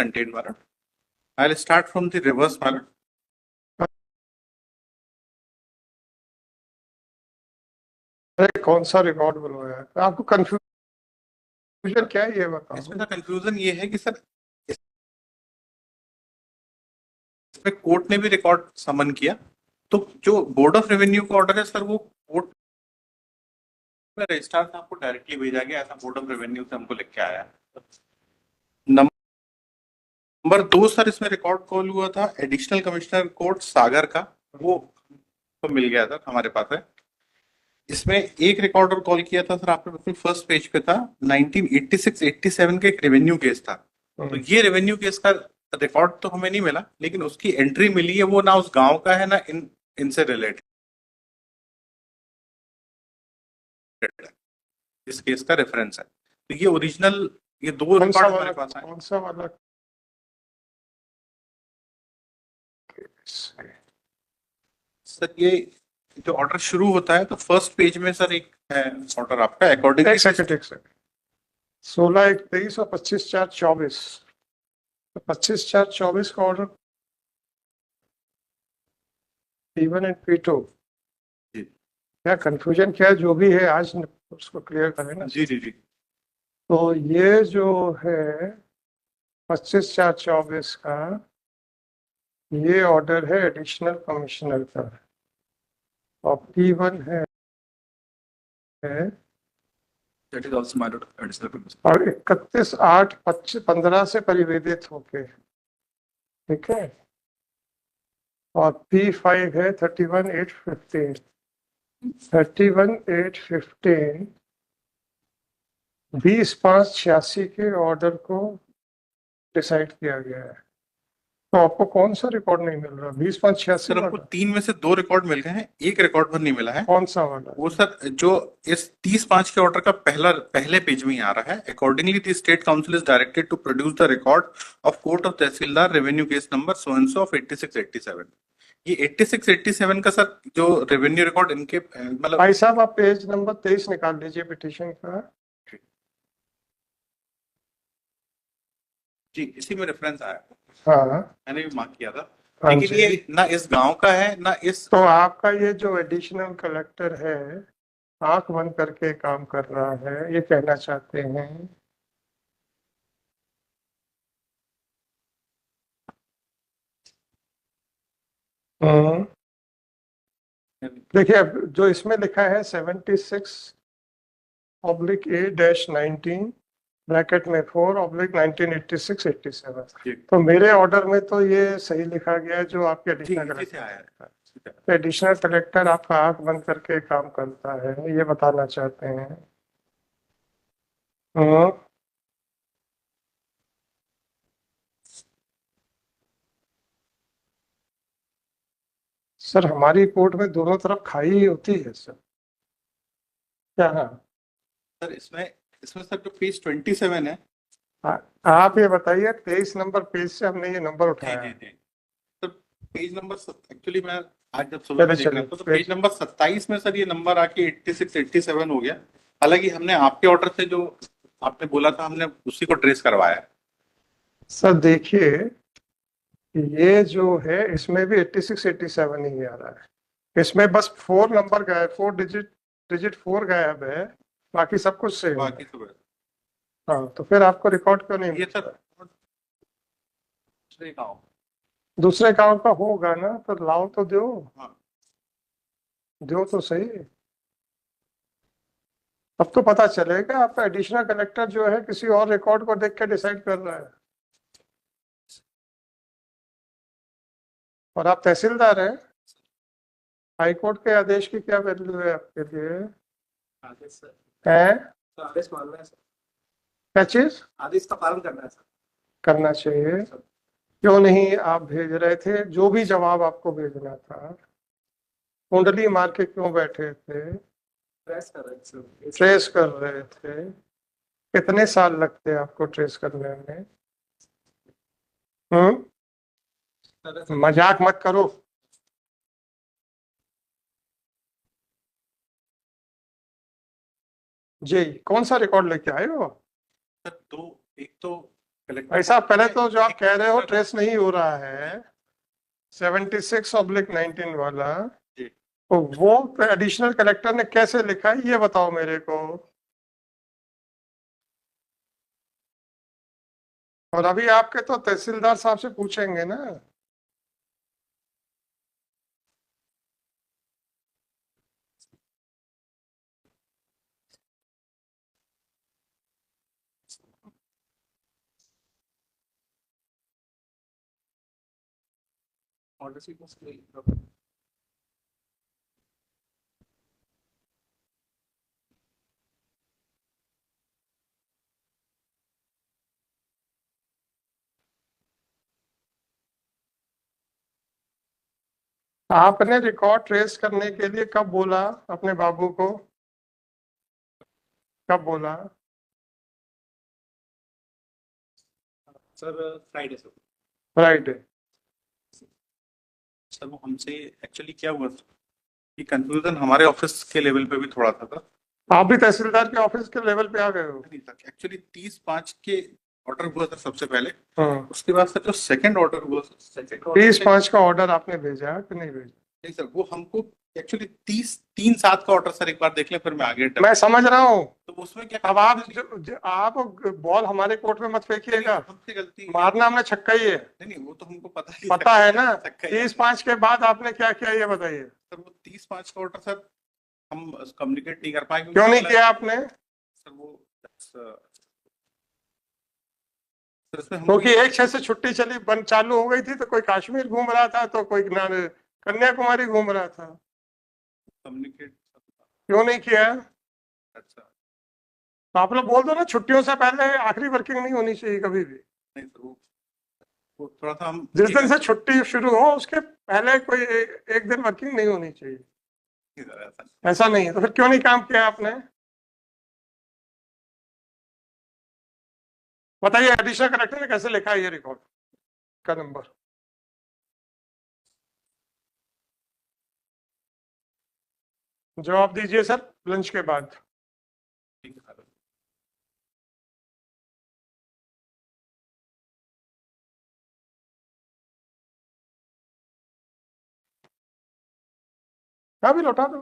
contained, my lord. I'll start from the reverse, my lord. अरे कौन सा record बनवाया है? आपको कंफ्यूजन क्या है ये बताओ। इसमें तो कंफ्यूजन ये है कि सर इसमें कोर्ट ने भी रिकॉर्ड समन किया, तो जो बोर्ड ऑफ रेवेन्यू का ऑर्डर है सर वो कोर्ट में रजिस्ट्रार से आपको डायरेक्टली भेजा गया, ऐसा बोर्ड ऑफ रेवेन्यू से हमको लिख के आया। नंबर 2 सर, इसमें रिकॉर्ड कॉल हुआ था एडिशनल कमिश्नर कोर्ट सागर का, वो तो मिल गया सर, हमारे पास है। इसमें एक रिकॉर्ड और कॉल किया था सर, आपके बिल्कुल फर्स्ट पेज पे था, 1986-87 का एक रेवेन्यू केस था। तो ये रेवेन्यू केस का रिकॉर्ड तो हमें नहीं मिला, लेकिन उसकी एंट्री मिली है, वो ना उस गांव का है ना इनसे रिलेटेड। इस केस का रेफरेंस है, तो ये ओरिजिनल, ये दो रिकॉर्ड हमारे पास है। कौन सा वाला सर ये जो ऑर्डर शुरू होता है तो फर्स्ट पेज में सर एक है ऑर्डर आपका अकॉर्डिंग। एक सेकंड 16/1/23 और 25/4/24, 25/4/24 का ऑर्डर P1 एंड P2। क्या कंफ्यूजन क्या है, जो भी है आज उसको क्लियर करें ना। जी जी जी। तो ये जो है 25/4/24 का, ये ऑर्डर है एडिशनल कमिश्नर का, और P1 है That is also my additional purpose. और 31/8/15 से परिवेदित होके, ठीक है। और P5 है 31/8/15, 31/8/15 20/5/86 के ऑर्डर को डिसाइड किया गया है। तो आपको कौन सा रिकॉर्ड नहीं मिल रहा? 20/5/86 सर हमको 3 में से 2 रिकॉर्ड मिल गए हैं, एक रिकॉर्ड पर नहीं मिला है। कौन सा वाला? वो सर जो इस 30/5 के ऑर्डर का पहले पेज में ही आ रहा है, accordingly the state council is directed to produce the record of court of tehsildar revenue case number so and so of 86-87। ये 86-87 का सर जो रेवेन्यू रिकॉर्ड इनके मतलब। भाई साहब आप पेज नंबर 23 निकाल लीजिए पिटीशन का। जी इसी में रेफरेंस आया, हाँ मैंने भी मार्क किया था, हाँ लेकिन जी। ये ना इस गांव का है ना इस। तो आपका ये जो एडिशनल कलेक्टर है आंख बंद करके काम कर रहा है, ये कहना चाहते हैं? देखिए अब जो इसमें लिखा है 76/A-19 ब्रैकेट में 4/1986-87, तो मेरे ऑर्डर में तो ये सही लिखा गया है जो आपके एडिशनल कलेक्टर। एडिशनल कलेक्टर आपका आंख बंद करके काम करता है, ये बताना चाहते हैं। सर हमारी कोर्ट में दोनों तरफ खाई ही होती है सर। क्या? हाँ सर इसमें सर जो पेज 27 है। आप ये बताइए 23 नंबर पेज से हमने ये नंबर उठाया। जी सर पेज नंबर एक्चुअली मैं आज जब सुबह देख रहा था तो पेज नंबर 27 में सर ये नंबर आके 86-87 हो गया। हालांकि हमने आपके ऑर्डर से जो आपने बोला था हमने उसी को ट्रेस करवाया। सर देखिए ये जो है इसमें भी 86-87 ही आ रहा है, इसमें बस 4 नंबर गायब, 4 डिजिट 4 गायब है, बाकी सब कुछ सेम है। बाकी सब है। हाँ तो फिर आपको रिकॉर्ड क्यों नहीं ये मिलता? सर दूसरे गांव का होगा ना, तो लाओ तो दो। हाँ। दो तो सही। अब तो पता चलेगा आपका एडिशनल कलेक्टर जो है किसी और रिकॉर्ड को देख के डिसाइड कर रहा है, और आप तहसीलदार हैं। हाई कोर्ट के आदेश की क्या वैल्यू है आपके लिए? है क्या चीज? आदेश का पालन करना है सर। करना चाहिए। क्यों नहीं आप भेज रहे थे? जो भी जवाब आपको भेजना था, कुंडली मार के क्यों बैठे थे? ट्रेस कर रहे थे। ट्रेस कर रहे थे। कितने साल लगते आपको ट्रेस करने में? मजाक मत करो। जी कौन सा रिकॉर्ड लेके आए हो? सर एक तो कलेक्टर ऐसा पहले तो जो आप एक कह रहे हो extra- ट्रेस नहीं हो रहा है 76/19 वाला, जी, तो वो एडिशनल कलेक्टर ने कैसे लिखा है ये बताओ मेरे को। और अभी आपके तो तहसीलदार साहब से पूछेंगे ना। ऑर्डर शीट में आपने रिकॉर्ड ट्रेस करने के लिए कब बोला अपने बाबू को, कब बोला? Sir Friday sir. Friday. Sir वो हमसे एक्चुअली क्या हुआ था कि कंफ्यूजन हमारे ऑफिस के लेवल पे भी थोड़ा था सर। आप भी तहसीलदार के ऑफिस के लेवल पे आ गए हो? नहीं सर, एक्चुअली 30/5 के ऑर्डर हुआ था सबसे पहले, हाँ। उसके बाद सर जो सेकंड ऑर्डर हुआ सर, सेकंड 30/5 का ऑर्डर आपने भेजा कि नहीं भेजा? नहीं सर, वो हमको एक्चुअली 3/7 का ऑर्डर सर एक बार देख लें फिर मैं आगे मैं समझ रहा हूँ। तो उसमें क्या अब आप आप बॉल हमारे कोर्ट में मत फेंकिएगा। हमसे गलती मारना हमने छक्का ही है। नहीं वो तो हमको पता ही पता है ना। छक्का ही है। 30/5 के बाद आपने क्या किया ये बताइए। सर वो 30/5 का ऑर्डर सर हम कम्युनिकेट नहीं कर पाए क्यों नहीं किया आपने? सर वो सर इसमें हम क्योंकि 1/6 से छुट्टी चली बंद चालू हो गई थी, तो कोई कश्मीर घूम रहा था तो कोई कन्याकुमारी घूम रहा था। कम्युनिकेट क्यों नहीं किया? अच्छा तो आप लोग बोल दो ना, छुट्टियों से पहले आखिरी वर्किंग नहीं होनी चाहिए कभी भी। नहीं सर वो थोड़ा सा हम जिस दिन से छुट्टी शुरू हो उसके पहले कोई एक दिन वर्किंग नहीं होनी चाहिए। ऐसा ऐसा नहीं है तो फिर क्यों नहीं काम किया आपने? बताइए एडिशनल कलेक्टर ने कैसे लिखा है ये रिकॉर्ड का नंबर। जवाब दीजिए सर लंच के बाद। ठीक है सर। हाँ भी लौटा दो।